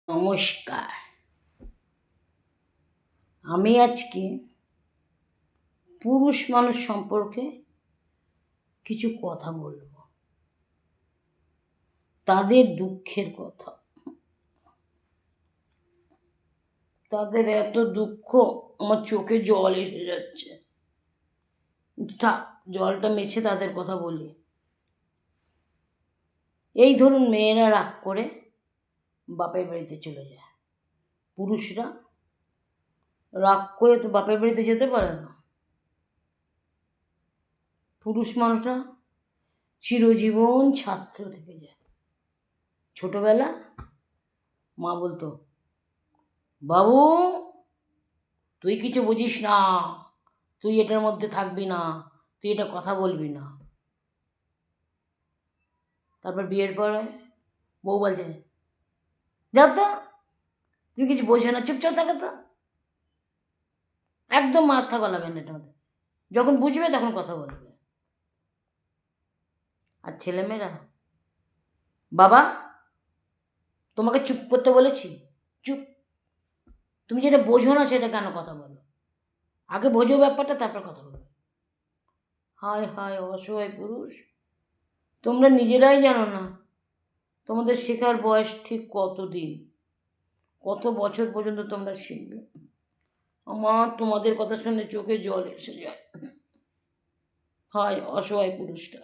নমস্কার। আমি আজকে পুরুষ মানুষ সম্পর্কে কিছু কথা বলবো, তাদের দুঃখের কথা। তাদের এত দুঃখ, আমার চোখে জল এসে যাচ্ছে। থাক, জলটা মেছে তাদের কথা বলি। এই ধরুন, মেয়েরা রাগ করে বাপের বাড়িতে চলে যায়। পুরুষরা রাগ করে তো বাপের বাড়িতে যেতে পারে না। পুরুষ মানুষরা চিরজীবন ছাত্র থেকে যায়। ছোটবেলা মা বলতো, বাবু তুই কিছু বুঝিস না, তুই এটার মধ্যে থাকবি না, তুই এটা কথা বলবি না। তারপর বিয়ের পরে বউ বলছে, যাও তো, তুমি কিছু বোঝো না, চুপচাপ থাকে তো। একদম মাথা গলাবেন না এটার মধ্যে, যখন বুঝবে তখন কথা বলবে। আর ছেলেমেয়েরা, বাবা তোমাকে চুপ করতে বলেছি, চুপ, তুমি যেটা বোঝো না সেটা কেন কথা বলো, আগে বোঝো ব্যাপারটা, তারপর কথা বলো। হায় হায় অসহায় পুরুষ, তোমরা নিজেরাই জানো না তোমাদের শেখার বয়স ঠিক কতদিন, কত বছর পর্যন্ত তোমরা শিখবে। আমার তোমাদের কথা শুনে চোখে জল এসে যায়। হায় অসহায় পুরুষটা।